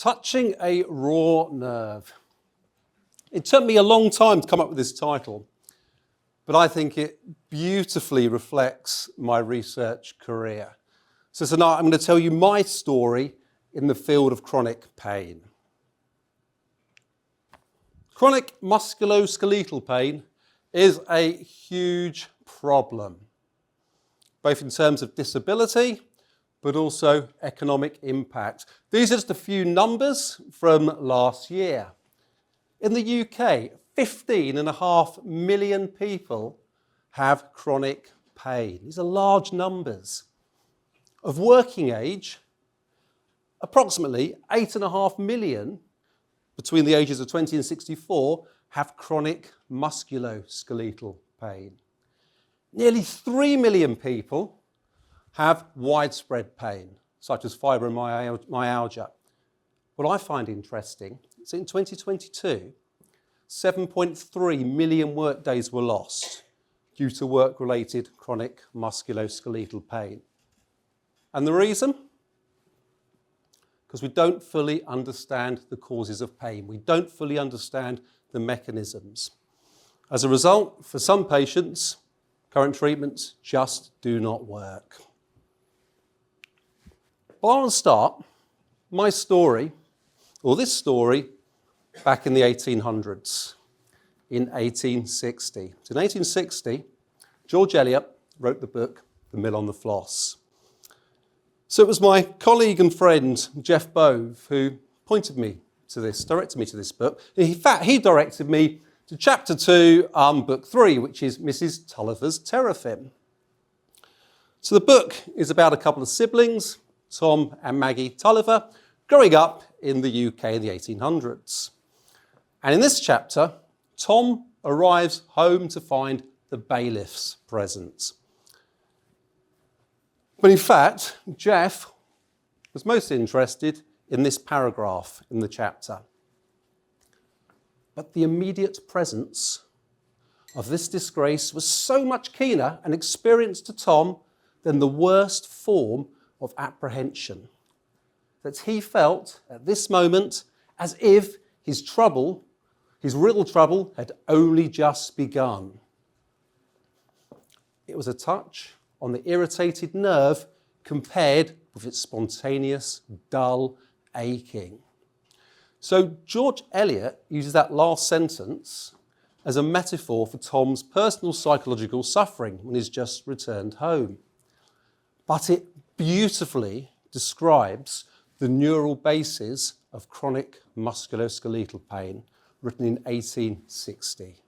Touching a raw nerve. It took me a long time to come up with this title, but I think it beautifully reflects my research career. So tonight I'm going to tell you my story in the field of chronic pain. Chronic musculoskeletal pain is a huge problem, both in terms of disability, but also economic impact. These are just a few numbers from last year. In the UK, 15.5 million people have chronic pain. These are large numbers. Of working age, approximately 8.5 million between the ages of 20 and 64 have chronic musculoskeletal pain. Nearly 3 million people have widespread pain, such as fibromyalgia. What I find interesting is in 2022, 7.3 million workdays were lost due to work-related chronic musculoskeletal pain. And the reason? Because we don't fully understand the causes of pain. We don't fully understand the mechanisms. As a result, for some patients, current treatments just do not work. But I want to start my story, or this story, back in the 1800s, in 1860. So in 1860, George Eliot wrote the book, The Mill on the Floss. So it was my colleague and friend, Jeff Bove, who pointed me to this, directed me to this book. In fact, he directed me to chapter 2, book 3, which is Mrs. Tulliver's Terrafin. So the book is about a couple of siblings, Tom and Maggie Tulliver, growing up in the UK in the 1800s. And in this chapter, Tom arrives home to find the bailiffs present. But in fact, Jeff was most interested in this paragraph in the chapter. But the immediate presence of this disgrace was so much keener an experience to Tom than the worst form of apprehension, that he felt at this moment as if his real trouble had only just begun. It was a touch on the irritated nerve compared with its spontaneous, dull aching. So George Eliot uses that last sentence as a metaphor for Tom's personal psychological suffering when he's just returned home. But it beautifully describes the neural basis of chronic musculoskeletal pain, written in 1860.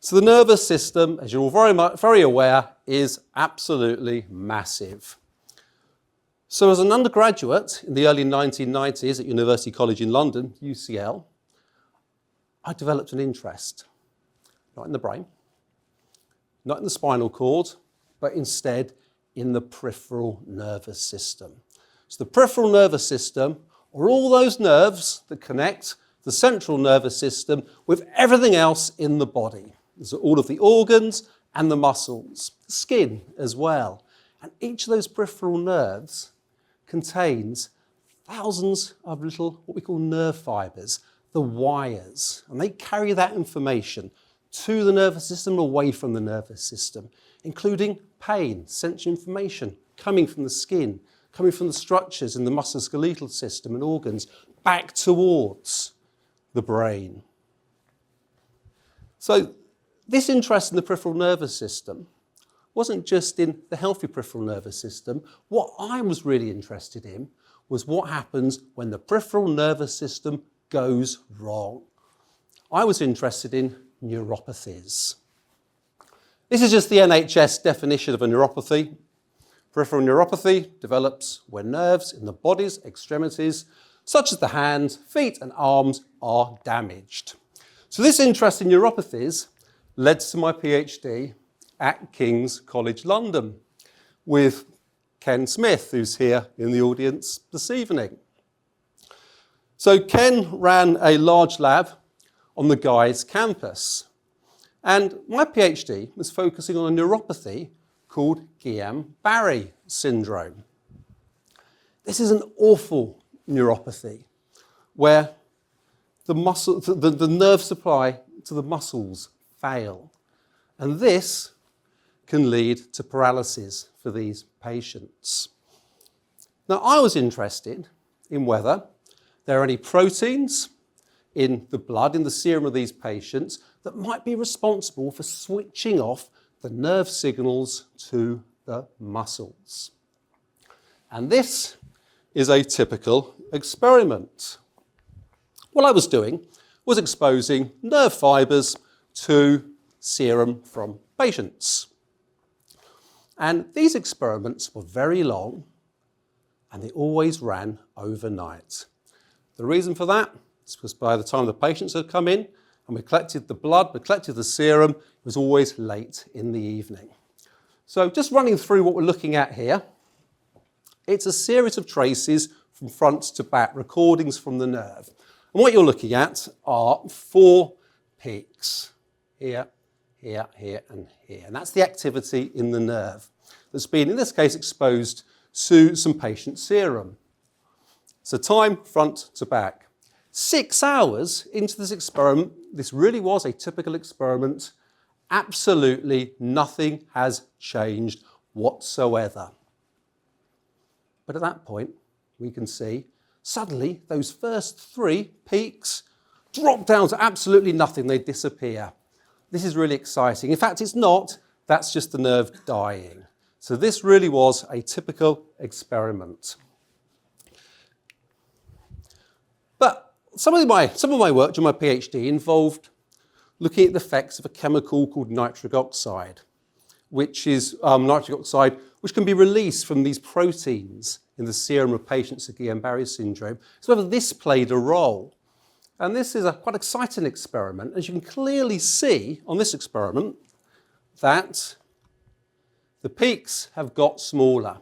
So the nervous system, as you're all very aware, is absolutely massive. So as an undergraduate in the early 1990s at University College in London, UCL, I developed an interest, not in the brain, not in the spinal cord, but instead in the peripheral nervous system. So the peripheral nervous system are all those nerves that connect the central nervous system with everything else in the body. So all of the organs and the muscles, the skin as well. And each of those peripheral nerves contains thousands of little, what we call nerve fibres, the wires. And they carry that information to the nervous system, away from the nervous system, including pain, sensory information coming from the skin, coming from the structures in the musculoskeletal system and organs, back towards the brain. So this interest in the peripheral nervous system wasn't just in the healthy peripheral nervous system. What I was really interested in was what happens when the peripheral nervous system goes wrong. I was interested in neuropathies. This is just the NHS definition of a neuropathy. Peripheral neuropathy develops when nerves in the body's extremities, such as the hands, feet and arms, are damaged. So this interest in neuropathies led to my PhD at King's College London with Ken Smith, who's here in the audience this evening. So Ken ran a large lab on the Guy's campus. And my PhD was focusing on a neuropathy called Guillain-Barré syndrome. this is an awful neuropathy where the nerve supply to the muscles fail. And this can lead to paralysis for these patients. Now, I was interested in whether there are any proteins in the blood, in the serum of these patients, that might be responsible for switching off the nerve signals to the muscles. And this is a typical experiment. What I was doing was exposing nerve fibres to serum from patients. And these experiments were very long, and they always ran overnight. The reason for that is because by the time the patients had come in and we collected the blood, we collected the serum, it was always late in the evening. So just running through what we're looking at here, it's a series of traces from front to back, recordings from the nerve. And what you're looking at are 4 peaks, here, here, here, and here. And that's the activity in the nerve that's been, in this case, exposed to some patient serum. So time front to back. 6 hours into this experiment, this really was a typical experiment. Absolutely nothing has changed whatsoever. But at that point, we can see suddenly those first 3 peaks drop down to absolutely nothing. They disappear. This is really exciting. In fact, it's not. That's just the nerve dying. So this really was a typical experiment. But some of my work during my PhD involved looking at the effects of a chemical called nitric oxide, which is nitric oxide which can be released from these proteins in the serum of patients with Guillain-Barré syndrome. So whether this played a role. And this is a quite exciting experiment. As you can clearly see on this experiment, that the peaks have got smaller.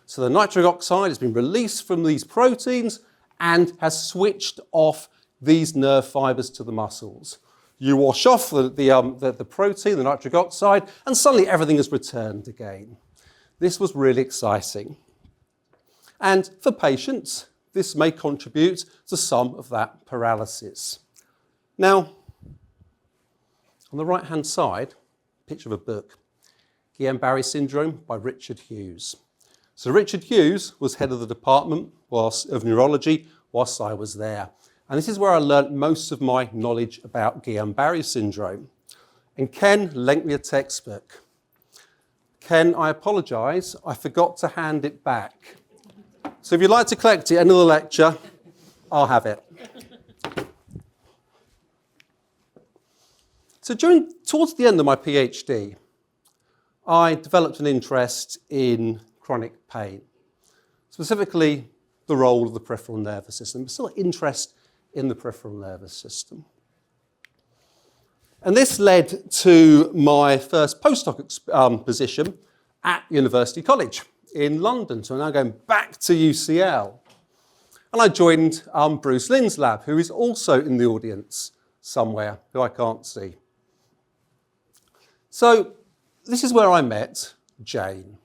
So the nitric oxide has been released from these proteins and has switched off these nerve fibres to the muscles. You wash off the protein, the nitric oxide, and suddenly everything has returned again. This was really exciting. And for patients, this may contribute to some of that paralysis. Now, on the right-hand side, picture of a book, Guillain-Barré syndrome by Richard Hughes. So Richard Hughes was head of the department of neurology whilst I was there. And this is where I learnt most of my knowledge about Guillain-Barré syndrome. And Ken lent me a textbook. Ken, I apologise, I forgot to hand it back. So if you'd like to collect it at another lecture, I'll have it. So towards the end of my PhD, I developed an interest in chronic pain, specifically the role of the peripheral nervous system, but still interest in the peripheral nervous system. And this led to my first postdoc position at University College in London. So I'm now going back to UCL. And I joined Bruce Lynn's lab, who is also in the audience somewhere, who I can't see. So this is where I met Jane.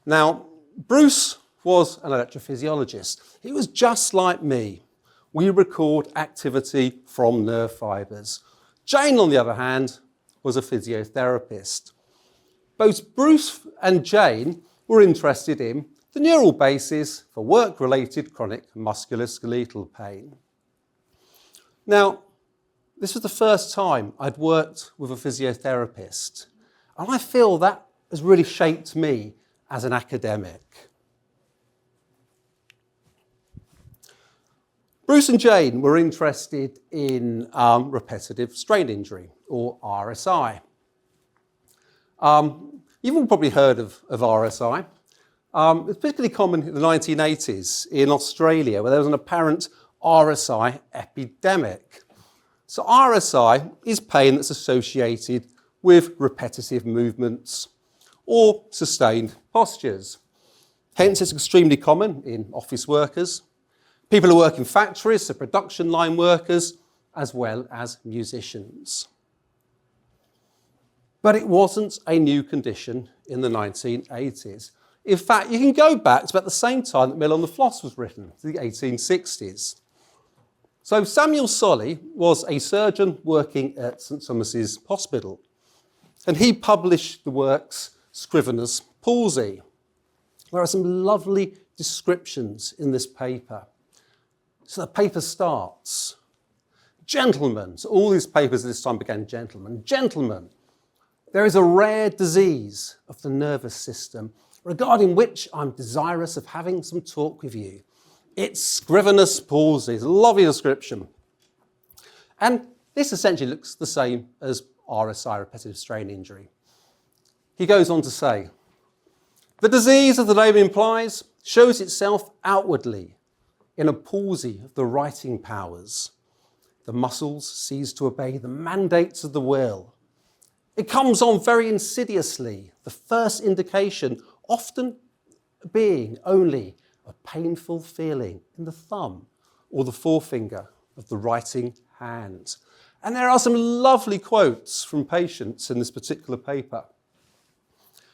Now, Bruce was an electrophysiologist. He was just like me. We record activity from nerve fibres. Jane, on the other hand, was a physiotherapist. Both Bruce and Jane were interested in the neural basis for work-related chronic musculoskeletal pain. Now, this was the first time I'd worked with a physiotherapist, and I feel that has really shaped me as an academic. Bruce and Jane were interested in repetitive strain injury, or RSI. You've all probably heard of RSI. It's particularly common in the 1980s in Australia, where there was an apparent RSI epidemic. So RSI is pain that's associated with repetitive movements or sustained postures. Hence, it's extremely common in office workers, people who work in factories, so production line workers, as well as musicians. But it wasn't a new condition in the 1980s. In fact, you can go back to about the same time that Mill on the Floss was written, the 1860s. So Samuel Solly was a surgeon working at St Thomas's Hospital, and he published the works Scriveners Palsy. There are some lovely descriptions in this paper. So the paper starts, gentlemen, so all these papers at this time began gentlemen, gentlemen, there is a rare disease of the nervous system regarding which I'm desirous of having some talk with you. It's Scriveners Palsy. It's a lovely description. And this essentially looks the same as RSI, repetitive strain injury. He goes on to say, the disease, as the name implies, shows itself outwardly in a palsy of the writing powers. The muscles cease to obey the mandates of the will. It comes on very insidiously, the first indication often being only a painful feeling in the thumb or the forefinger of the writing hand. And there are some lovely quotes from patients in this particular paper.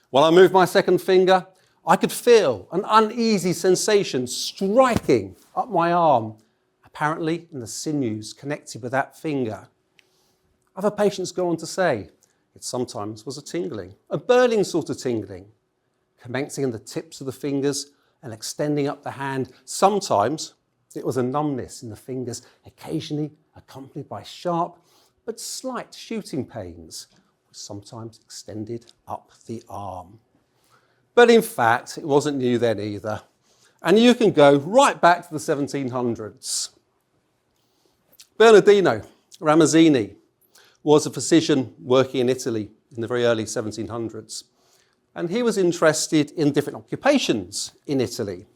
While I moved my second finger, I could feel an uneasy sensation striking up my arm, apparently in the sinews connected with that finger. Other patients go on to say it sometimes was a tingling, a burning sort of tingling, commencing in the tips of the fingers and extending up the hand. Sometimes it was a numbness in the fingers, occasionally accompanied by sharp but slight shooting pains, sometimes extended up the arm. But in fact, it wasn't new then either. And you can go right back to the 1700s. Bernardino Ramazzini was a physician working in Italy in the very early 1700s. And he was interested in different occupations in Italy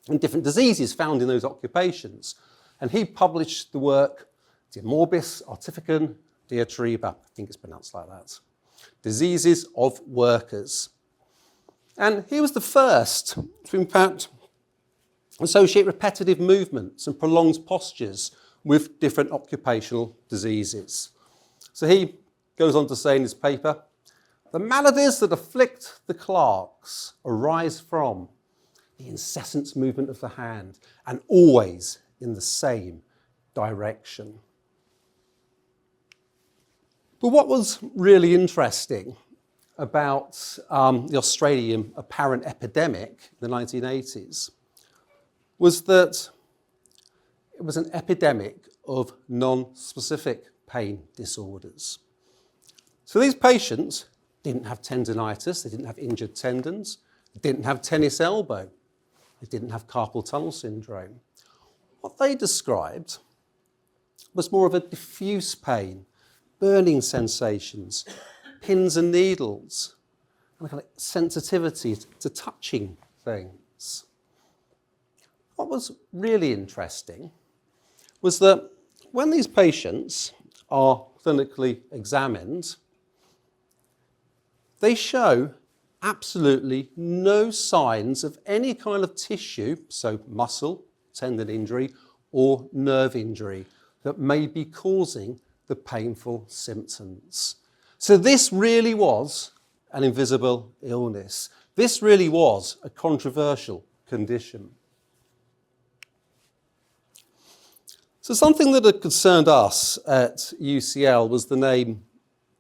and different diseases found in those occupations. And he published the work De Morbis Artificum Diatriba, I think it's pronounced like that, Diseases of Workers. And he was the first to, in fact, associate repetitive movements and prolonged postures with different occupational diseases. So he goes on to say in his paper, the maladies that afflict the clerks arise from the incessant movement of the hand and always in the same direction. But what was really interesting about the Australian apparent epidemic in the 1980s was that it was an epidemic of non-specific pain disorders. So these patients didn't have tendinitis, they didn't have injured tendons, they didn't have tennis elbow, they didn't have carpal tunnel syndrome. What they described was more of a diffuse pain, burning sensations, pins and needles, and a kind of sensitivity to touching things. What was really interesting was that when these patients are clinically examined, they show absolutely no signs of any kind of tissue, so muscle, tendon injury, or nerve injury that may be causing the painful symptoms. So this really was an invisible illness. This really was a controversial condition. So something that had concerned us at UCL was the name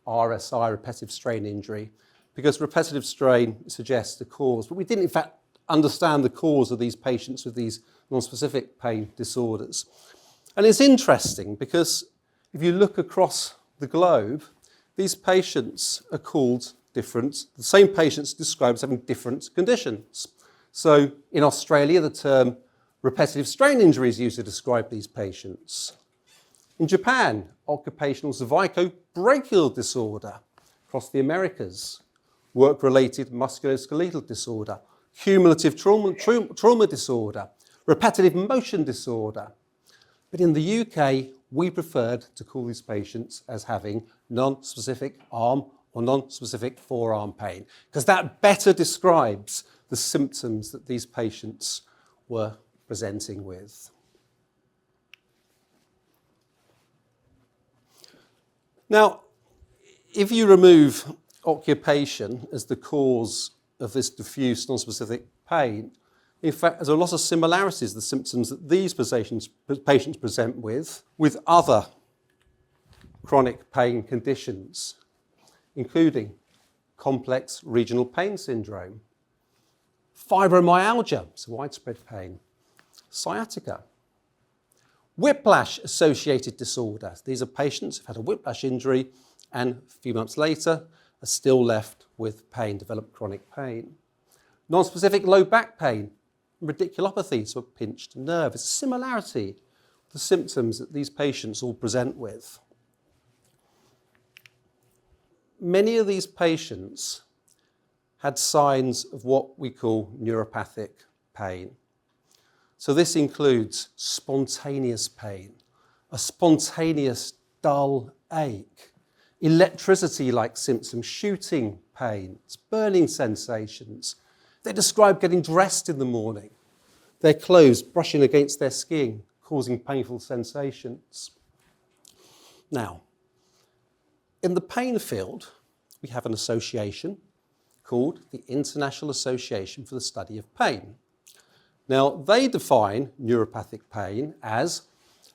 RSI, repetitive strain injury, because repetitive strain suggests the cause, but we didn't in fact understand the cause of these patients with these non-specific pain disorders. And it's interesting because if you look across the globe, these patients are called different, the same patients described as having different conditions. So in Australia, the term repetitive strain injury is used to describe these patients. In Japan, occupational cervico-brachial disorder. Across the Americas, work-related musculoskeletal disorder, cumulative trauma disorder, repetitive motion disorder. But in the UK, we preferred to call these patients as having non-specific arm or non-specific forearm pain, because that better describes the symptoms that these patients were presenting with. Now, if you remove occupation as the cause of this diffuse non-specific pain, in fact, there's a lot of similarities, the symptoms that these patients present with other chronic pain conditions, including complex regional pain syndrome, fibromyalgia, it's widespread pain, sciatica, whiplash-associated disorder. These are patients who've had a whiplash injury and a few months later are still left with pain, develop chronic pain. Non-specific low back pain, radiculopathy, so a pinched nerve. It's a similarity to the symptoms that these patients all present with. Many of these patients had signs of what we call neuropathic pain. So this includes spontaneous pain, a spontaneous dull ache, electricity-like symptoms, shooting pain, burning sensations. They describe getting dressed in the morning, their clothes brushing against their skin, causing painful sensations. Now, in the pain field, we have an association called the International Association for the Study of Pain. Now, they define neuropathic pain as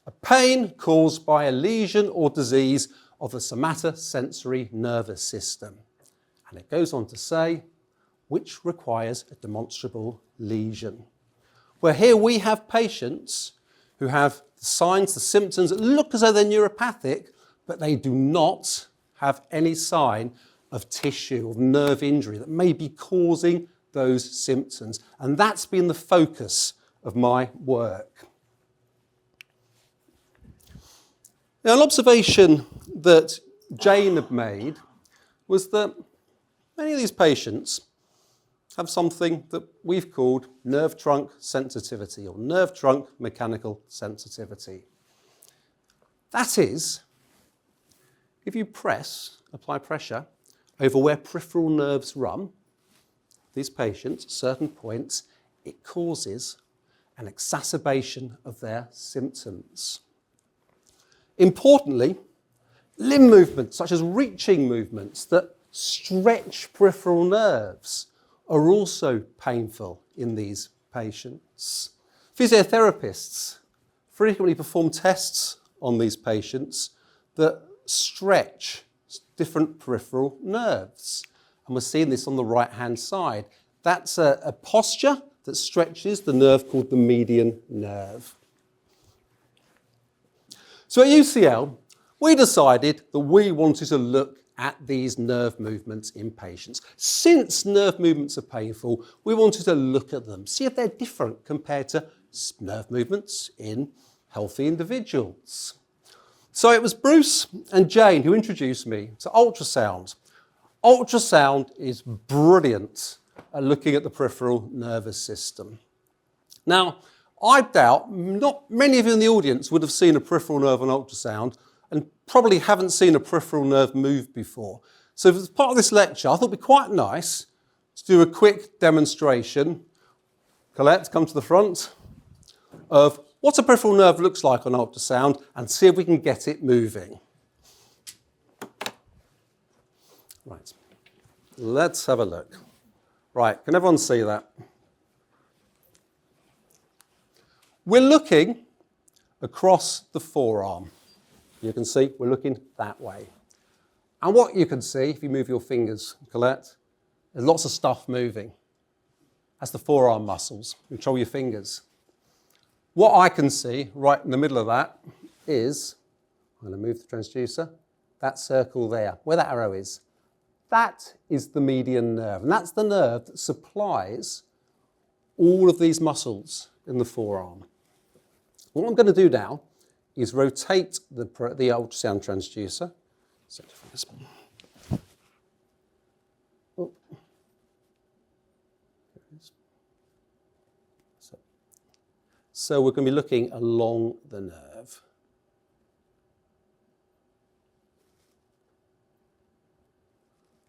a pain caused by a lesion or disease of the somatosensory nervous system. And it goes on to say, which requires a demonstrable lesion. Where here we have patients who have the signs, the symptoms that look as though they're neuropathic, but they do not have any sign of tissue or nerve injury that may be causing those symptoms. And that's been the focus of my work. Now, an observation that Jane had made was that many of these patients have something that we've called nerve trunk sensitivity or nerve trunk mechanical sensitivity. That is, if you apply pressure over where peripheral nerves run, these patients, at certain points, it causes an exacerbation of their symptoms. Importantly, limb movements, such as reaching movements that stretch peripheral nerves, are also painful in these patients. Physiotherapists frequently perform tests on these patients that stretch different peripheral nerves. And we're seeing this on the right-hand side. That's a posture that stretches the nerve called the median nerve. So at UCL, we decided that we wanted to look at these nerve movements in patients. Since nerve movements are painful, we wanted to look at them, see if they're different compared to nerve movements in healthy individuals. So it was Bruce and Jane who introduced me to ultrasound. Ultrasound is brilliant at looking at the peripheral nervous system. Now, I doubt not many of you in the audience would have seen a peripheral nerve on ultrasound and probably haven't seen a peripheral nerve move before. So as part of this lecture, I thought it would be quite nice to do a quick demonstration. Colette, come to the front, of what a peripheral nerve looks like on ultrasound and see if we can get it moving. Right, let's have a look. Right, can everyone see that? We're looking across the forearm. You can see we're looking that way. And what you can see, if you move your fingers, Colette, there's lots of stuff moving. That's the forearm muscles. Control your fingers. What I can see right in the middle of that is, I'm going to move the transducer, that circle there, where that arrow is. That is the median nerve, and that's the nerve that supplies all of these muscles in the forearm. What I'm going to do now is rotate the ultrasound transducer. So we're going to be looking along the nerve.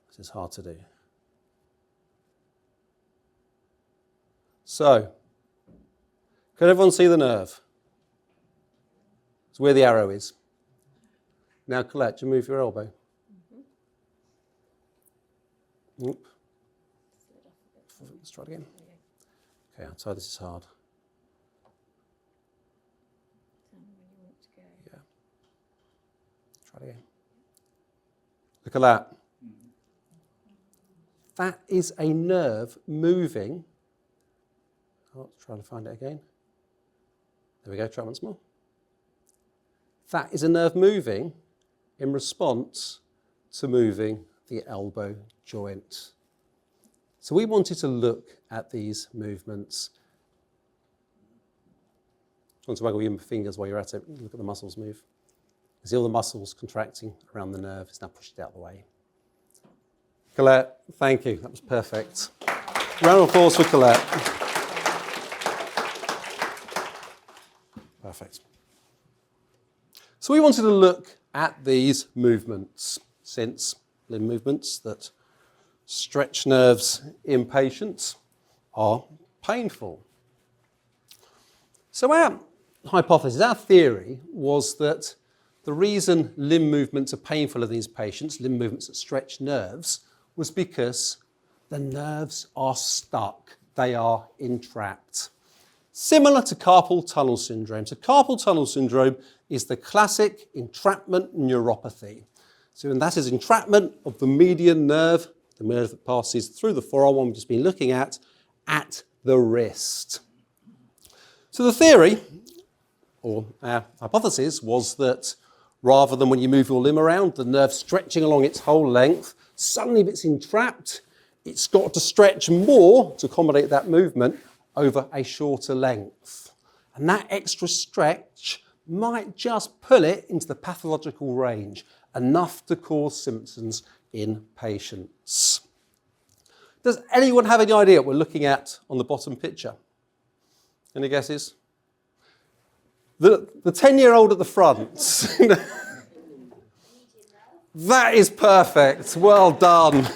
This is hard to do. So, can everyone see the nerve? It's where the arrow is. Now, Colette, you move your elbow. Mm-hmm. Let's try it again. Okay, I'll tell you this is hard. Yeah. Try it again. Look at that. That is a nerve moving. Oh, let's try to find it again. There we go, try once more. That is a nerve moving in response to moving the elbow joint. So we wanted to look at these movements. I want to waggle your fingers while you're at it. Look at the muscles move. See all the muscles contracting around the nerve. It's now pushed it out of the way. Colette, thank you. That was perfect. Round of applause for Colette. Perfect. So we wanted to look at these movements, since limb movements that stretch nerves in patients are painful. So our hypothesis, our theory, was that the reason limb movements are painful in these patients, limb movements that stretch nerves, was because the nerves are stuck. They are entrapped. Similar to carpal tunnel syndrome. So carpal tunnel syndrome is the classic entrapment neuropathy. So and that is entrapment of the median nerve, the nerve that passes through the forearm, one we've just been looking at the wrist. So the theory, or our hypothesis, was that rather than when you move your limb around, the nerve stretching along its whole length, suddenly if it's entrapped, it's got to stretch more to accommodate that movement over a shorter length. And that extra stretch might just pull it into the pathological range, enough to cause symptoms in patients. Does anyone have any idea what we're looking at on the bottom picture? Any guesses? The 10-year-old at the front. That is perfect. Well done.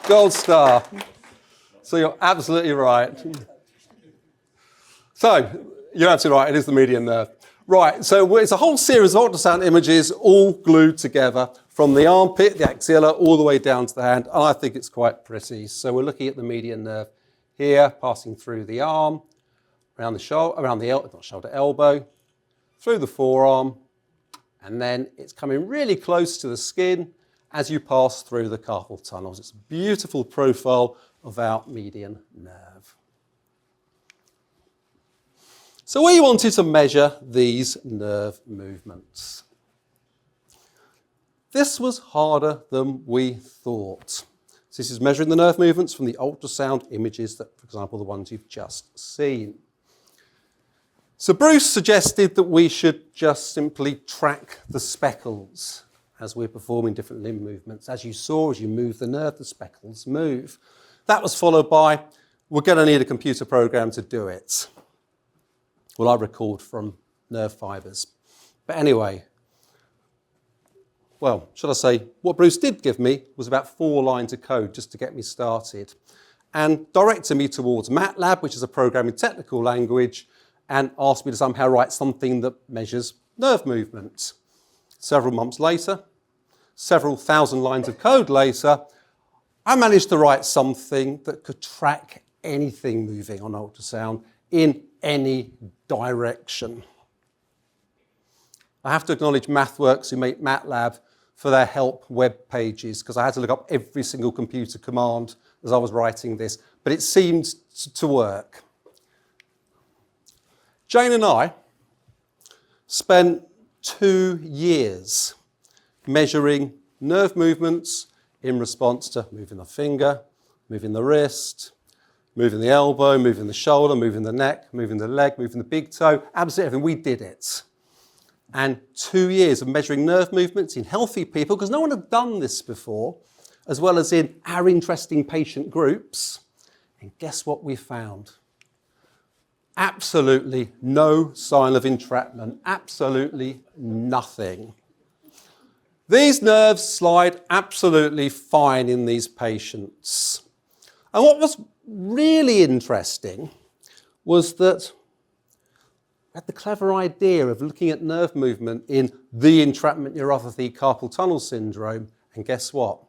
Gold star. So you're absolutely right. So you're absolutely right. It is the median nerve. Right. So it's a whole series of ultrasound images all glued together from the armpit, the axilla, all the way down to the hand. And I think it's quite pretty. So we're looking at the median nerve here, passing through the arm, around the shoulder, not shoulder, elbow, through the forearm, and then it's coming really close to the skin as you pass through the carpal tunnels. It's a beautiful profile of our median nerve. So we wanted to measure these nerve movements. This was harder than we thought. So this is measuring the nerve movements from the ultrasound images that, for example, the ones you've just seen. So Bruce suggested that we should just simply track the speckles as we're performing different limb movements. As you saw, as you move the nerve, the speckles move. That was followed by, we're going to need a computer program to do it. Well, I record from nerve fibres. But anyway, well, should I say, what Bruce did give me was about 4 lines of code just to get me started, and directed me towards MATLAB, which is a programming technical language, and asked me to somehow write something that measures nerve movement. Several months later, several thousand lines of code later, I managed to write something that could track anything moving on ultrasound in any direction. I have to acknowledge MathWorks, who make MATLAB, for their help web pages, because I had to look up every single computer command as I was writing this, but it seemed to work. Jane and I spent 2 years measuring nerve movements in response to moving the finger, moving the wrist, moving the elbow, moving the shoulder, moving the neck, moving the leg, moving the big toe, absolutely everything. We did it. And 2 years of measuring nerve movements in healthy people, because no one had done this before, as well as in our interesting patient groups. And guess what we found? Absolutely no sign of entrapment, absolutely nothing. These nerves slide absolutely fine in these patients. And what was really interesting was that I had the clever idea of looking at nerve movement in the entrapment neuropathy carpal tunnel syndrome, and guess what?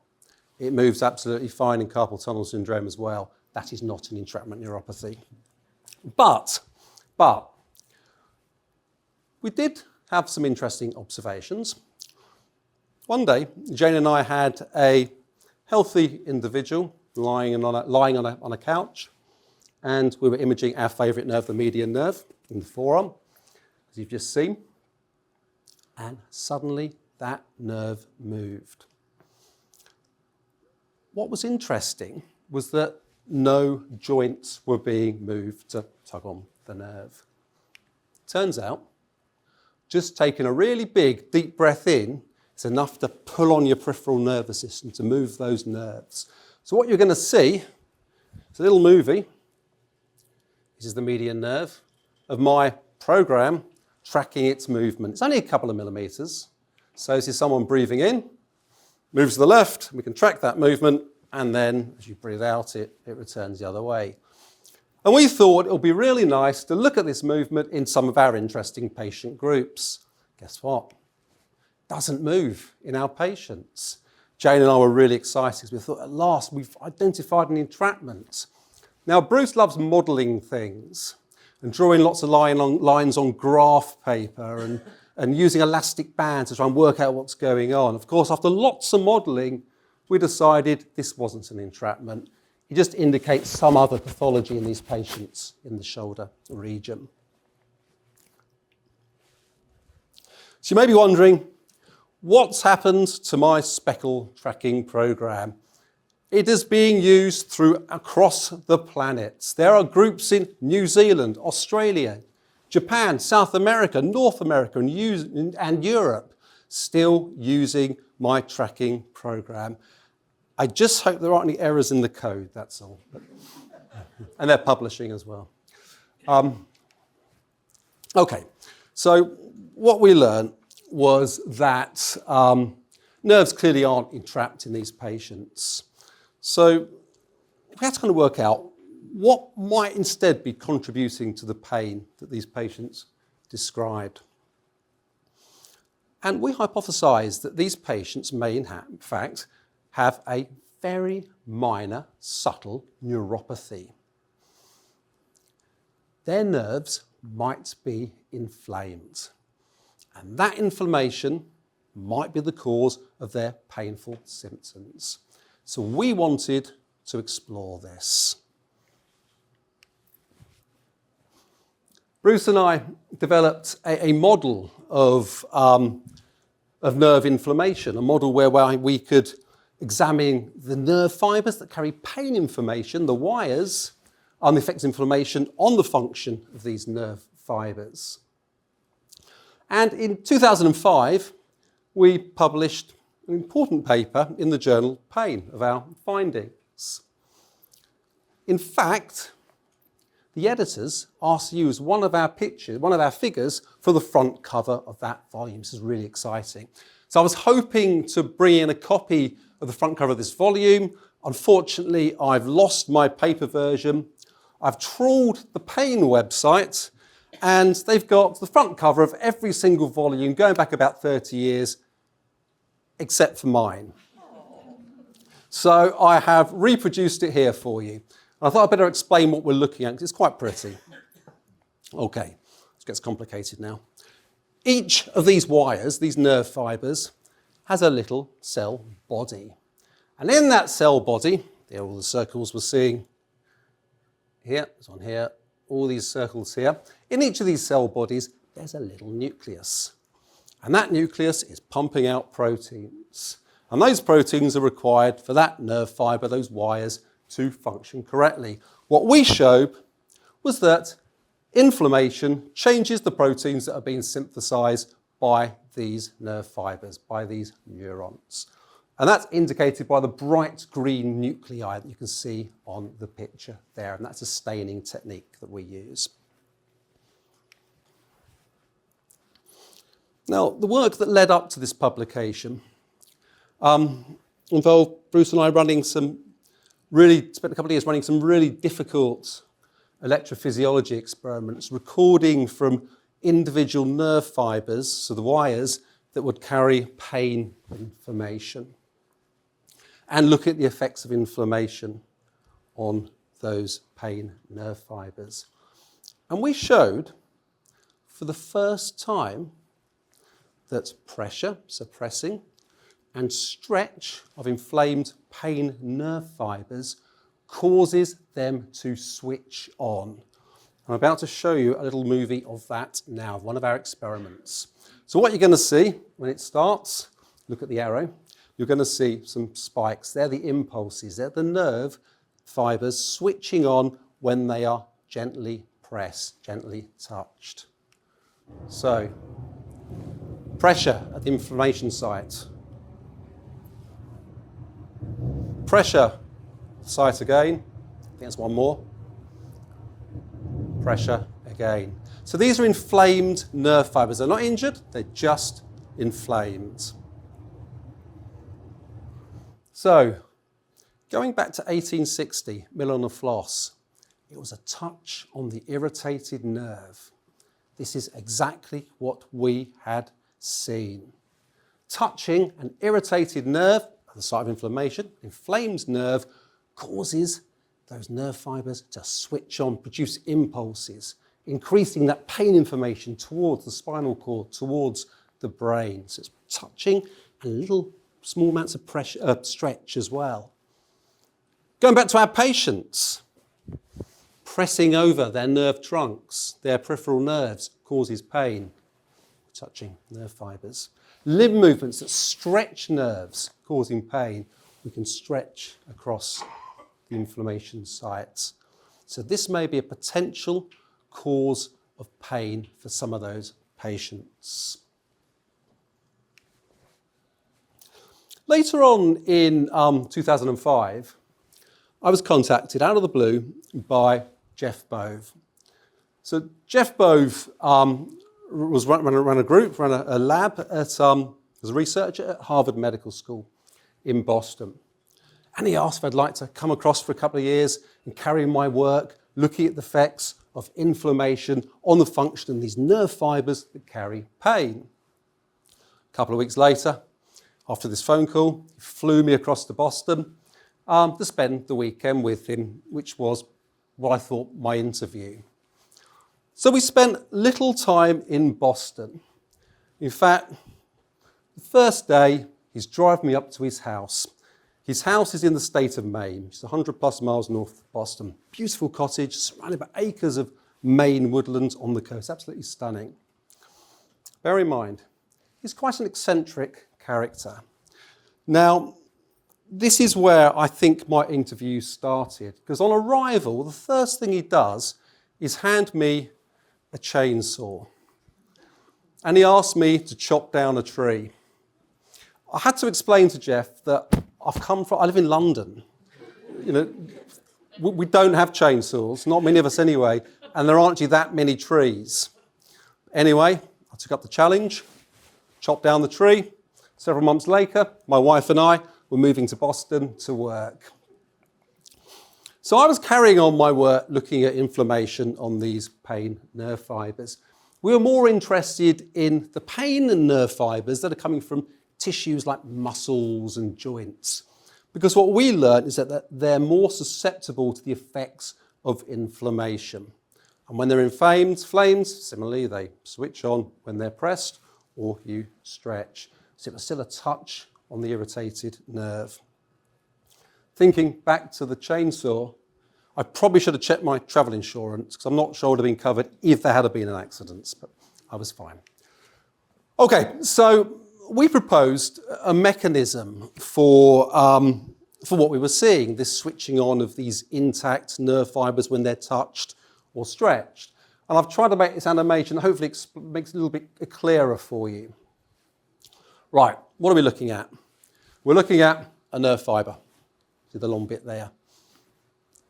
It moves absolutely fine in carpal tunnel syndrome as well. That is not an entrapment neuropathy. But we did have some interesting observations. One day, Jane and I had a healthy individual lying on a couch, and we were imaging our favourite nerve, the median nerve, in the forearm, as you've just seen. And suddenly, that nerve moved. What was interesting was that no joints were being moved to tug on the nerve. Turns out, just taking a really big, deep breath in is enough to pull on your peripheral nervous system to move those nerves. So what you're going to see is a little movie. This is the median nerve of my program tracking its movement. It's only a couple of millimeters. So this is someone breathing in, moves to the left, we can track that movement, and then as you breathe out, it returns the other way. And we thought it would be really nice to look at this movement in some of our interesting patient groups. Guess what? It doesn't move in our patients. Jane and I were really excited because we thought, at last, we've identified an entrapment. Now, Bruce loves modelling things and drawing lots of lines on graph paper and using elastic bands to try and work out what's going on. Of course, after lots of modelling, we decided this wasn't an entrapment. It just indicates some other pathology in these patients in the shoulder region. So you may be wondering, what's happened to my speckle tracking program? It is being used across the planet. There are groups in New Zealand, Australia, Japan, South America, North America, and Europe still using my tracking program. I just hope there aren't any errors in the code, that's all. And they're publishing as well. Okay, so what we learned was that nerves clearly aren't entrapped in these patients. So we had to kind of work out what might instead be contributing to the pain that these patients described. And we hypothesised that these patients may in fact have a very minor, subtle neuropathy. Their nerves might be inflamed, and that inflammation might be the cause of their painful symptoms. So we wanted to explore this. Bruce and I developed a model of nerve inflammation, a model whereby we could examine the nerve fibres that carry pain information, the wires, and the effects of inflammation on the function of these nerve fibres. And in 2005, we published an important paper in the journal Pain of our findings. In fact, the editors asked to use one of our figures for the front cover of that volume. This is really exciting. So I was hoping to bring in a copy of the front cover of this volume. Unfortunately, I've lost my paper version. I've trawled the Pain website, and they've got the front cover of every single volume going back about 30 years, except for mine. So I have reproduced it here for you. I thought I'd better explain what we're looking at, because it's quite pretty. Okay, it gets complicated now. Each of these wires, these nerve fibres, has a little cell body. And in that cell body, there are all the circles we're seeing here, there's one here, all these circles here. In each of these cell bodies, there's a little nucleus. And that nucleus is pumping out proteins. And those proteins are required for that nerve fibre, those wires, to function correctly. What we showed was that inflammation changes the proteins that are being synthesized by these nerve fibres, by these neurons. And that's indicated by the bright green nuclei that you can see on the picture there. And that's a staining technique that we use. Now, the work that led up to this publication involved Bruce and I spent a couple of years running some really difficult electrophysiology experiments, recording from individual nerve fibres, so the wires, that would carry pain information. and look at the effects of inflammation on those pain nerve fibres. And we showed for the first time that pressure, suppressing, and stretch of inflamed pain nerve fibres causes them to switch on. I'm about to show you a little movie of that now, one of our experiments. So what you're going to see when it starts, look at the arrow, you're going to see some spikes. They're the impulses. They're the nerve fibres switching on when they are gently pressed, gently touched. So, pressure at the inflammation site. Pressure site again. I think that's one more. Pressure again. So these are inflamed nerve fibres. They're not injured, they're just inflamed. So, going back to 1860, Miller and Floss, it was a touch on the irritated nerve. This is exactly what we had seen. Touching an irritated nerve at the site of inflammation, inflamed nerve, causes those nerve fibres to switch on, produce impulses, increasing that pain information towards the spinal cord, towards the brain. So it's touching and little small amounts of pressure, stretch as well. Going back to our patients, pressing over their nerve trunks, their peripheral nerves, causes pain, touching nerve fibres. Limb movements that stretch nerves, causing pain, we can stretch across the inflammation sites. So this may be a potential cause of pain for some of those patients. Later on in 2005, I was contacted out of the blue by Jeff Bove. So Jeff Bove ran a group, ran a lab as a researcher at Harvard Medical School in Boston. And he asked if I'd like to come across for a couple of years and carry my work looking at the effects of inflammation on the function of these nerve fibres that carry pain. A couple of weeks later, after this phone call, he flew me across to Boston to spend the weekend with him, which was what I thought my interview. So we spent little time in Boston. In fact, the first day, he's driving me up to his house. His house is in the state of Maine. It's 100 plus miles north of Boston. Beautiful cottage, surrounded by acres of Maine woodlands on the coast. Absolutely stunning. Bear in mind, he's quite an eccentric character. Now, this is where I think my interview started, because on arrival, the first thing he does is hand me a chainsaw. And he asked me to chop down a tree. I had to explain to Jeff that I live in London. You know, we don't have chainsaws, not many of us anyway, and there aren't actually that many trees. Anyway, I took up the challenge, chopped down the tree. Several months later, my wife and I were moving to Boston to work. So I was carrying on my work looking at inflammation on these pain nerve fibres. We were more interested in the pain and nerve fibres that are coming from tissues like muscles and joints. Because what we learned is that they're more susceptible to the effects of inflammation. And when they're inflamed, similarly, they switch on when they're pressed or you stretch. So it was still a touch on the irritated nerve. Thinking back to the chainsaw, I probably should have checked my travel insurance because I'm not sure it would have been covered if there had been an accident, but I was fine. Okay, so we proposed a mechanism for what we were seeing, this switching on of these intact nerve fibres when they're touched or stretched. And I've tried to make this animation, hopefully it makes it a little bit clearer for you. Right, what are we looking at? We're looking at a nerve fibre. See the long bit there?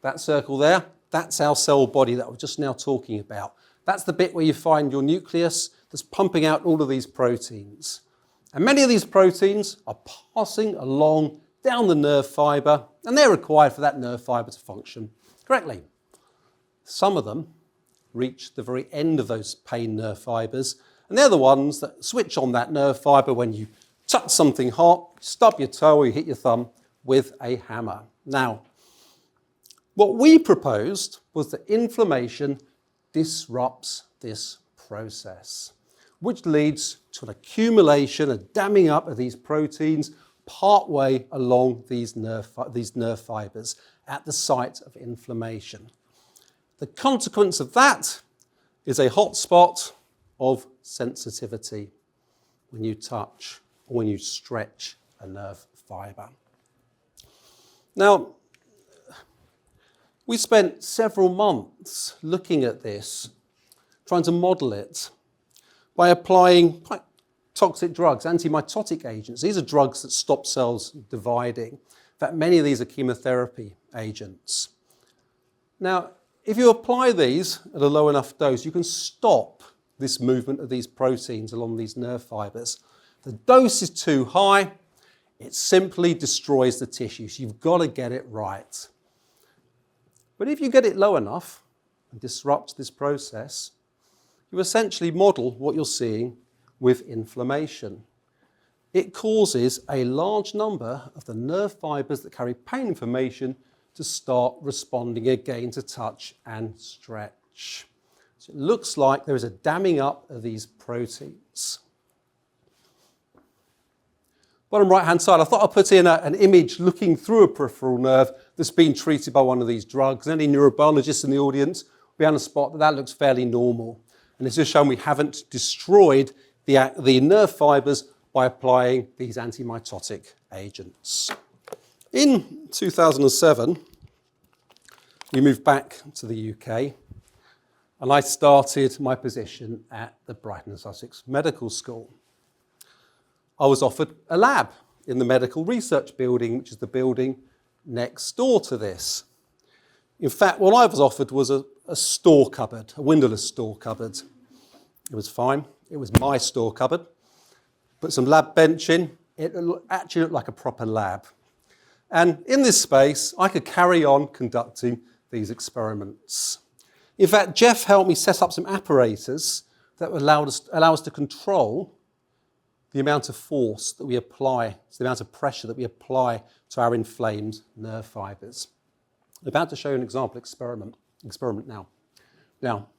That circle there, that's our cell body that I was just now talking about. That's the bit where you find your nucleus that's pumping out all of these proteins. And many of these proteins are passing along down the nerve fibre, and they're required for that nerve fibre to function correctly. Some of them reach the very end of those pain nerve fibres, and they're the ones that switch on that nerve fibre when you touch something hot, stub your toe or you hit your thumb, with a hammer. Now, what we proposed was that inflammation disrupts this process, which leads to an accumulation, a damming up of these proteins partway along these nerve fibres at the site of inflammation. The consequence of that is a hotspot of sensitivity when you touch or when you stretch a nerve fibre. Now, we spent several months looking at this, trying to model it by applying quite toxic drugs, antimitotic agents. These are drugs that stop cells dividing. In fact, many of these are chemotherapy agents. Now, if you apply these at a low enough dose, you can stop this movement of these proteins along these nerve fibres. If the dose is too high, it simply destroys the tissues. You've got to get it right. But if you get it low enough and disrupt this process, you essentially model what you're seeing with inflammation. It causes a large number of the nerve fibres that carry pain information to start responding again to touch and stretch. So it looks like there is a damming up of these proteins. Bottom right-hand side, I thought I'd put in an image looking through a peripheral nerve that's been treated by one of these drugs. Any neurobiologists in the audience will be able to spot that that looks fairly normal. And it's just shown we haven't destroyed the nerve fibres by applying these antimitotic agents. In 2007, we moved back to the UK, and I started my position at the Brighton and Sussex Medical School. I was offered a lab in the medical research building, which is the building next door to this. In fact, what I was offered was a store cupboard, a windowless store cupboard. It was fine. It was my store cupboard. Put some lab bench in. It actually looked like a proper lab. And in this space, I could carry on conducting these experiments. In fact, Jeff helped me set up some apparatus that would allow us to control the amount of force that we apply, the amount of pressure that we apply to our inflamed nerve fibres. I'm about to show you an example experiment now. Now,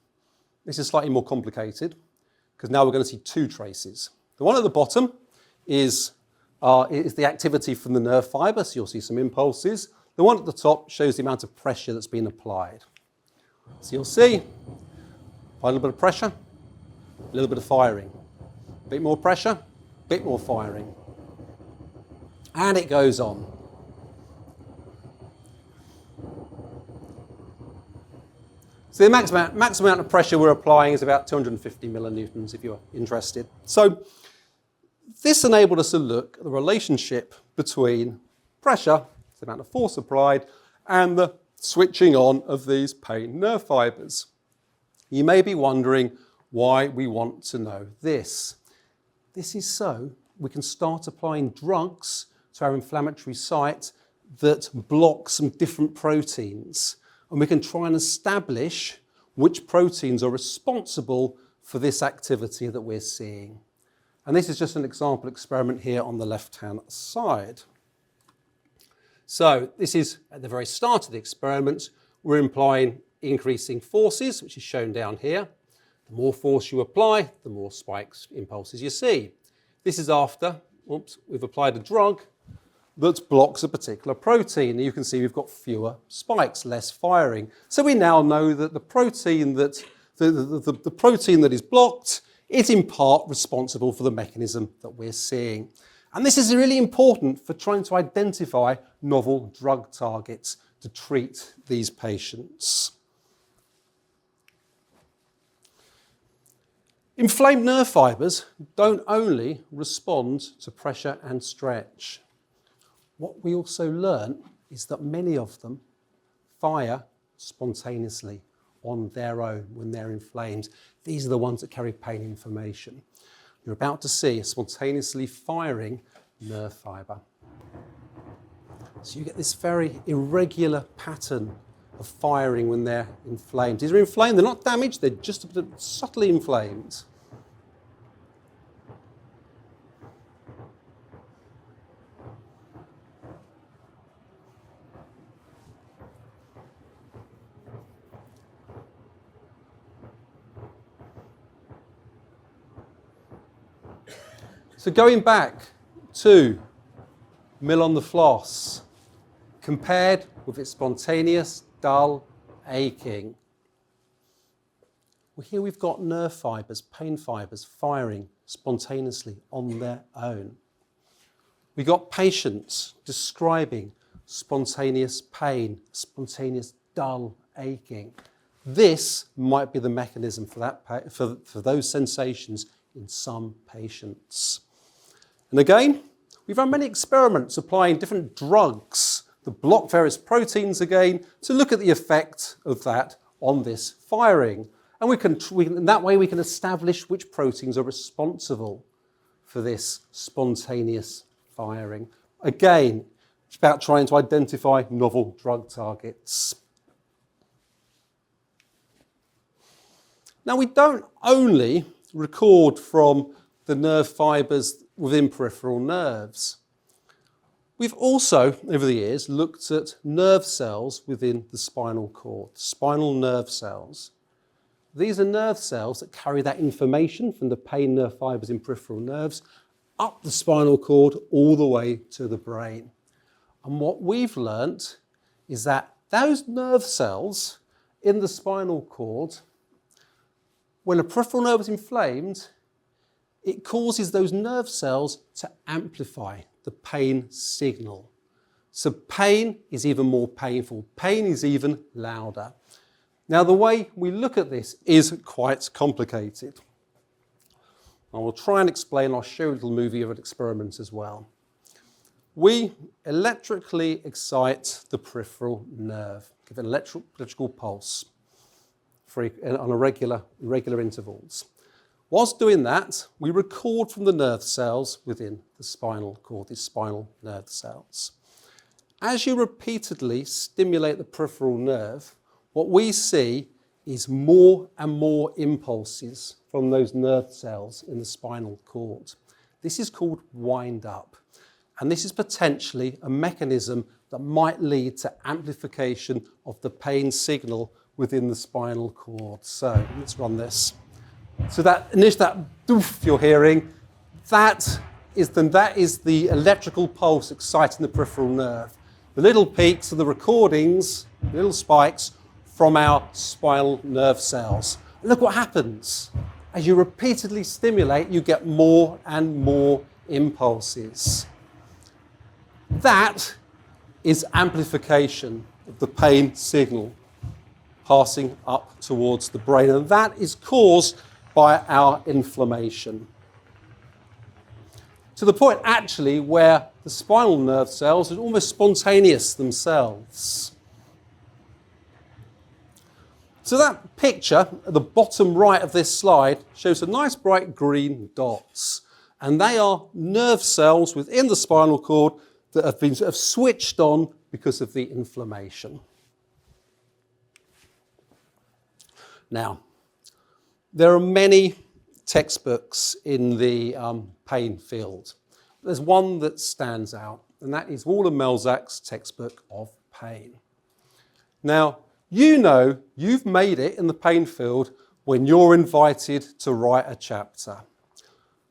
this is slightly more complicated because now we're going to see two traces. The one at the bottom is the activity from the nerve fibre, so you'll see some impulses. The one at the top shows the amount of pressure that's been applied. So you'll see, a little bit of pressure, a little bit of firing. A bit more pressure, a bit more firing. And it goes on. So the max amount of pressure we're applying is about 250 millinewtons, if you're interested. So this enabled us to look at the relationship between pressure, the amount of force applied, and the switching on of these pain nerve fibres. You may be wondering why we want to know this. This is so we can start applying drugs to our inflammatory site that block some different proteins. And we can try and establish which proteins are responsible for this activity that we're seeing. And this is just an example experiment here on the left-hand side. So this is at the very start of the experiment. We're applying increasing forces, which is shown down here. The more force you apply, the more spikes, impulses you see. This is after, we've applied a drug that blocks a particular protein. You can see we've got fewer spikes, less firing. So we now know that the protein that is blocked is in part responsible for the mechanism that we're seeing. And this is really important for trying to identify novel drug targets to treat these patients. Inflamed nerve fibres don't only respond to pressure and stretch. What we also learn is that many of them fire spontaneously on their own when they're inflamed. These are the ones that carry pain information. You're about to see a spontaneously firing nerve fibre. So you get this very irregular pattern of firing when they're inflamed. These are inflamed, they're not damaged, they're just a bit subtly inflamed. So going back to mill on the floss, compared with its spontaneous, dull, aching. Well, here we've got nerve fibres, pain fibres, firing spontaneously on their own. We've got patients describing spontaneous pain, spontaneous dull aching. This might be the mechanism for those sensations in some patients. And again, we've run many experiments applying different drugs that block various proteins again to look at the effect of that on this firing. And in that way we can establish which proteins are responsible for this spontaneous firing. Again, it's about trying to identify novel drug targets. Now, we don't only record from the nerve fibres within peripheral nerves. We've also, over the years, looked at nerve cells within the spinal cord, spinal nerve cells. These are nerve cells that carry that information from the pain nerve fibres in peripheral nerves up the spinal cord all the way to the brain. And what we've learnt is that those nerve cells in the spinal cord, when a peripheral nerve is inflamed, it causes those nerve cells to amplify the pain signal. So pain is even more painful. Pain is even louder. Now, the way we look at this is quite complicated. I will try and explain. I'll show you a little movie of an experiment as well. We electrically excite the peripheral nerve, give it an electrical pulse on regular intervals. Whilst doing that, we record from the nerve cells within the spinal cord, these spinal nerve cells. As you repeatedly stimulate the peripheral nerve, what we see is more and more impulses from those nerve cells in the spinal cord. This is called wind-up, and this is potentially a mechanism that might lead to amplification of the pain signal within the spinal cord. So let's run this. So that doof you're hearing, that is the electrical pulse exciting the peripheral nerve. The little peaks are the recordings, the little spikes from our spinal nerve cells. And look what happens. As you repeatedly stimulate, you get more and more impulses. That is amplification of the pain signal passing up towards the brain, and that is caused by our inflammation. To the point, actually, where the spinal nerve cells are almost spontaneous themselves. So that picture at the bottom right of this slide shows some nice bright green dots, and they are nerve cells within the spinal cord that have switched on because of the inflammation. Now, there are many textbooks in the pain field. There's one that stands out, and that is Wall and Melzak's textbook of pain. Now, you know you've made it in the pain field when you're invited to write a chapter.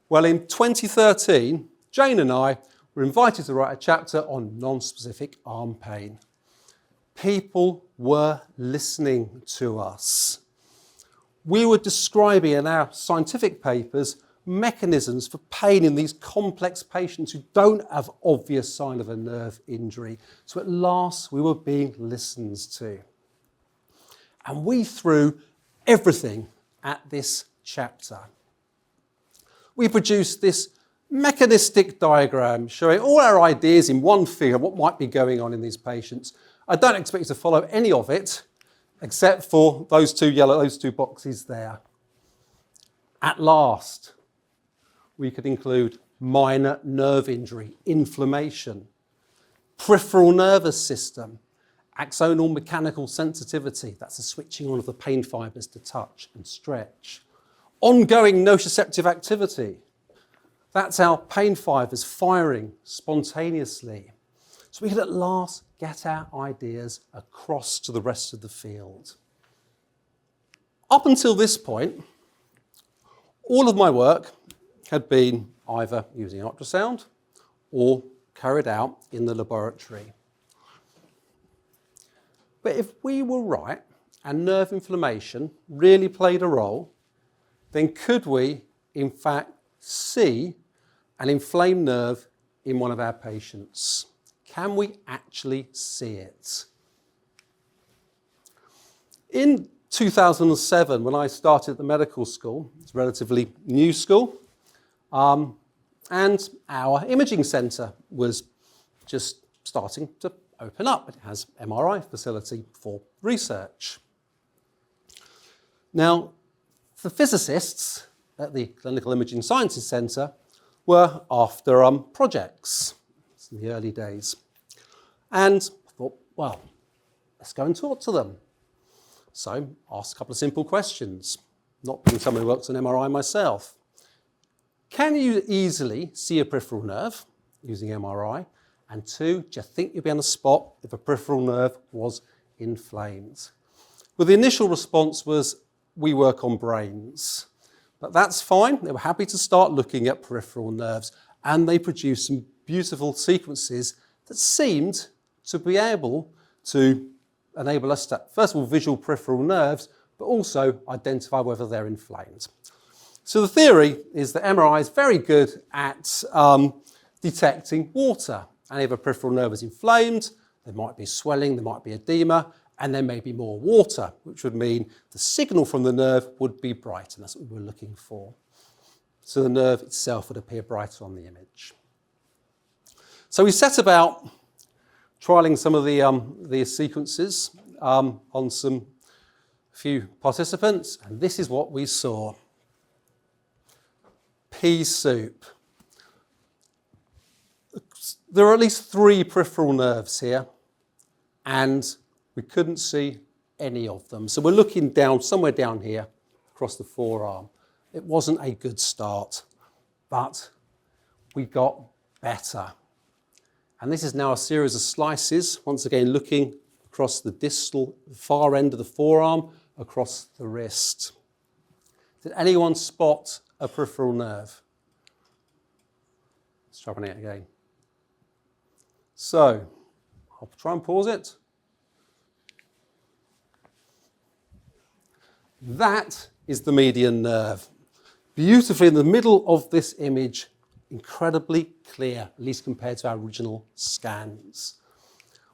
Well, in 2013, Jane and I were invited to write a chapter on non-specific arm pain. People were listening to us. We were describing in our scientific papers mechanisms for pain in these complex patients who don't have obvious sign of a nerve injury. So at last we were being listened to. And we threw everything at this chapter. We produced this mechanistic diagram showing all our ideas in one figure, what might be going on in these patients. I don't expect you to follow any of it, except for those two boxes there. At last, we could include minor nerve injury, inflammation, peripheral nervous system, axonal mechanical sensitivity, that's the switching on of the pain fibres to touch and stretch, ongoing nociceptive activity, that's our pain fibres firing spontaneously. So we could at last get our ideas across to the rest of the field. Up until this point, all of my work had been either using ultrasound or carried out in the laboratory. But if we were right and nerve inflammation really played a role, then could we, in fact, see an inflamed nerve in one of our patients? Can we actually see it? In 2007, when I started at the medical school, it's a relatively new school, and our imaging centre was just starting to open up. It has MRI facility for research. Now, the physicists at the Clinical Imaging Sciences Centre were after projects. It's in the early days. And I thought, well, let's go and talk to them. So asked a couple of simple questions, not being someone who works on MRI myself. Can you easily see a peripheral nerve using MRI? And two, do you think you'll be able to spot if a peripheral nerve was inflamed? Well, the initial response was, we work on brains. But that's fine. They were happy to start looking at peripheral nerves, and they produced some beautiful sequences that seemed to be able to enable us to, first of all, visual peripheral nerves, but also identify whether they're inflamed. So the theory is that MRI is very good at detecting water. And if a peripheral nerve is inflamed, there might be swelling, there might be edema, and there may be more water, which would mean the signal from the nerve would be bright, and that's what we were looking for. So the nerve itself would appear brighter on the image. So we set about trialling some of the sequences on a few participants, and this is what we saw. Pea soup. There are at least 3 peripheral nerves here, and we couldn't see any of them. So we're looking down, somewhere down here, across the forearm. It wasn't a good start, but we got better. And this is now a series of slices, once again looking across the distal, far end of the forearm, across the wrist. Did anyone spot a peripheral nerve? Let's try running it again. So, I'll try and pause it. That is the median nerve. Beautifully in the middle of this image, incredibly clear, at least compared to our original scans.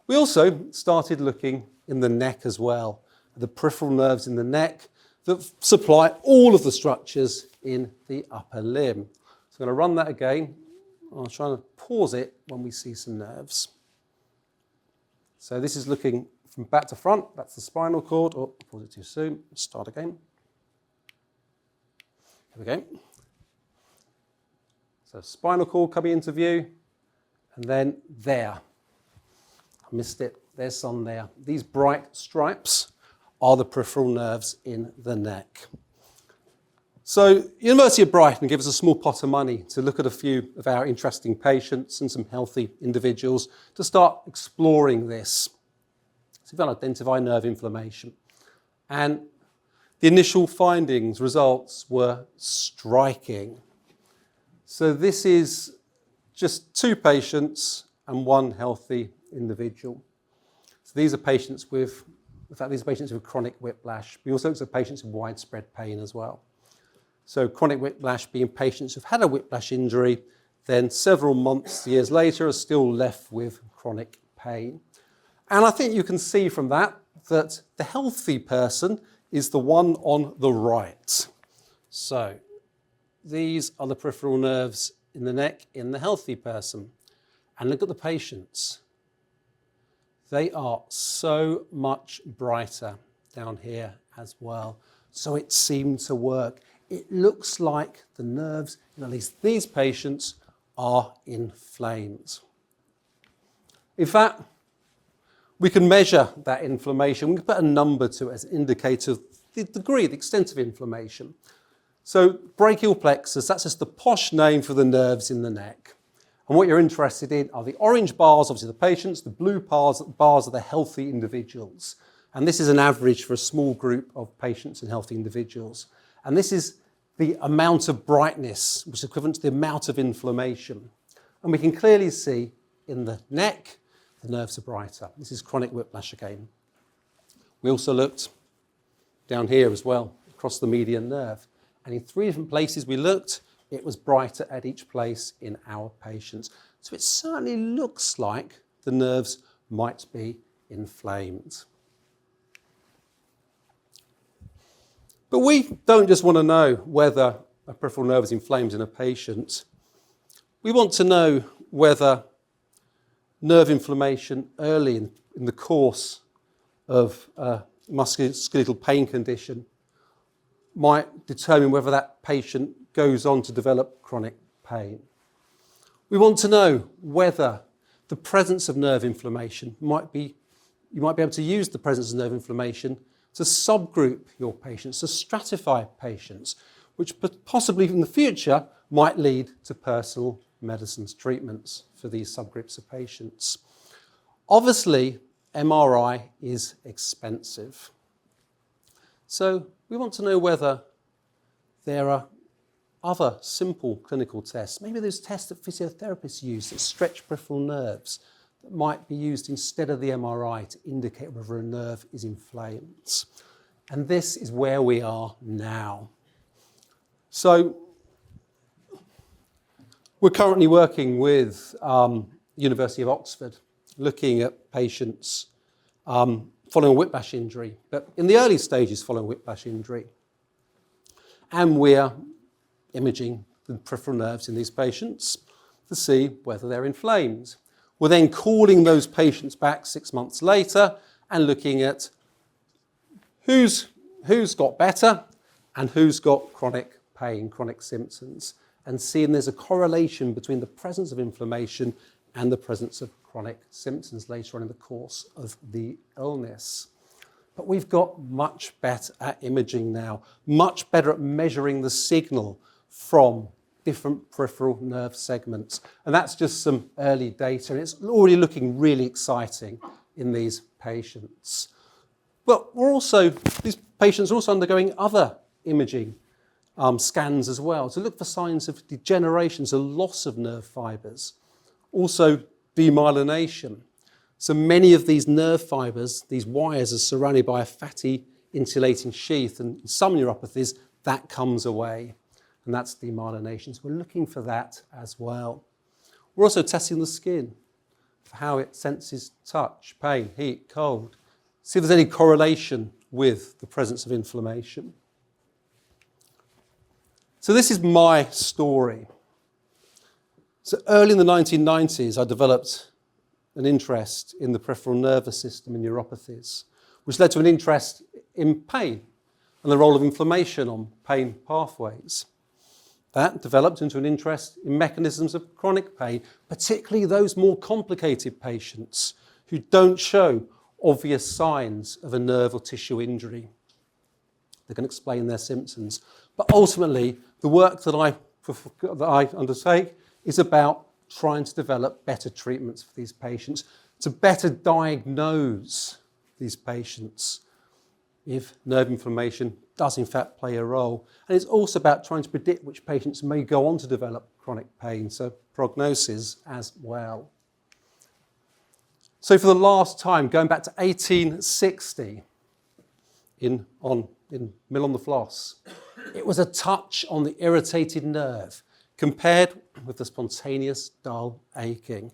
We also started looking in the neck as well, the peripheral nerves in the neck that supply all of the structures in the upper limb. So I'm going to run that again. I'll try to pause it when we see some nerves. So this is looking from back to front. That's the spinal cord. Oh, pause it too soon. Start again. Here we go. So spinal cord coming into view. And then there. I missed it. There's some there. These bright stripes are the peripheral nerves in the neck. So University of Brighton gave us a small pot of money to look at a few of our interesting patients and some healthy individuals to start exploring this. So we've identified nerve inflammation. And the initial findings, results were striking. So this is just 2 patients and 1 healthy individual. So these are patients with, in fact, these are patients with chronic whiplash. We also look at patients with widespread pain as well. So chronic whiplash being patients who've had a whiplash injury, then several months, years later, are still left with chronic pain. And I think you can see from that that the healthy person is the one on the right. So these are the peripheral nerves in the neck in the healthy person. And look at the patients. They are so much brighter down here as well. So it seemed to work. It looks like the nerves in at least these patients are inflamed. In fact, we can measure that inflammation. We can put a number to it as an indicator of the degree, the extent of inflammation. So brachial plexus, that's just the posh name for the nerves in the neck. And what you're interested in are the orange bars, obviously the patients, the blue bars are the healthy individuals. And this is an average for a small group of patients and healthy individuals. And this is the amount of brightness, which is equivalent to the amount of inflammation. And we can clearly see in the neck, the nerves are brighter. This is chronic whiplash again. We also looked down here as well, across the median nerve. And in 3 different places we looked, it was brighter at each place in our patients. So it certainly looks like the nerves might be inflamed. But we don't just want to know whether a peripheral nerve is inflamed in a patient. We want to know whether nerve inflammation early in the course of a musculoskeletal pain condition might determine whether that patient goes on to develop chronic pain. We want to know whether the presence of nerve inflammation you might be able to use the presence of nerve inflammation to subgroup your patients, to stratify patients, which possibly in the future might lead to personal medicines treatments for these subgroups of patients. Obviously, MRI is expensive. So we want to know whether there are other simple clinical tests, maybe those tests that physiotherapists use that stretch peripheral nerves, that might be used instead of the MRI to indicate whether a nerve is inflamed. And this is where we are now. So we're currently working with the University of Oxford, looking at patients following a whiplash injury, but in the early stages following whiplash injury. And we're imaging the peripheral nerves in these patients to see whether they're inflamed. We're then calling those patients back 6 months later and looking at who's got better and who's got chronic pain, chronic symptoms, and seeing there's a correlation between the presence of inflammation and the presence of chronic symptoms later on in the course of the illness. But we've got much better at imaging now, much better at measuring the signal from different peripheral nerve segments. And that's just some early data, and it's already looking really exciting in these patients. But these patients are also undergoing other imaging scans as well, to look for signs of degeneration, so loss of nerve fibres, also demyelination. So many of these nerve fibres, these wires, are surrounded by a fatty insulating sheath, and in some neuropathies that comes away, and that's demyelination. So we're looking for that as well. We're also testing the skin for how it senses touch, pain, heat, cold, see if there's any correlation with the presence of inflammation. So this is my story. So early in the 1990s, I developed an interest in the peripheral nervous system in neuropathies, which led to an interest in pain and the role of inflammation on pain pathways. That developed into an interest in mechanisms of chronic pain, particularly those more complicated patients who don't show obvious signs of a nerve or tissue injury. They can explain their symptoms. But ultimately, the work that I undertake is about trying to develop better treatments for these patients, to better diagnose these patients if nerve inflammation does in fact play a role. And it's also about trying to predict which patients may go on to develop chronic pain, so prognosis as well. So for the last time, going back to 1860 in Mill on the Floss, it was a touch on the irritated nerve compared with the spontaneous dull aching.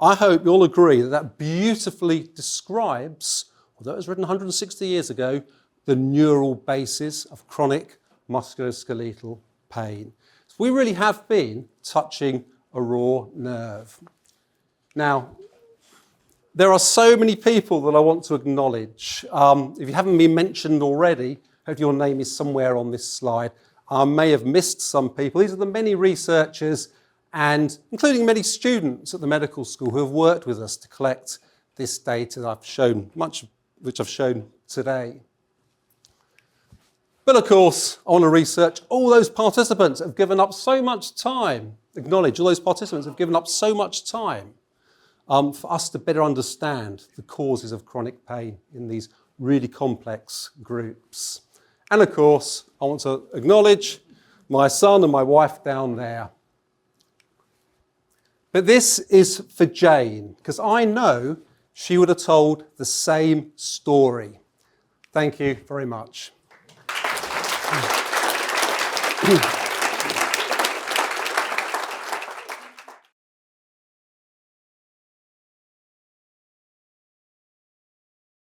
I hope you'll agree that that beautifully describes, although it was written 160 years ago, the neural basis of chronic musculoskeletal pain. So we really have been touching a raw nerve. Now, there are so many people that I want to acknowledge. If you haven't been mentioned already, I hope your name is somewhere on this slide. I may have missed some people. These are the many researchers and including many students at the medical school who have worked with us to collect this data that I've shown, much of which I've shown today. But of course, I want to research all those participants that have given up so much time, acknowledge all those participants have given up so much time for us to better understand the causes of chronic pain in these really complex groups. And of course, I want to acknowledge my son and my wife down there. But this is for Jane, because I know she would have told the same story. Thank you very much.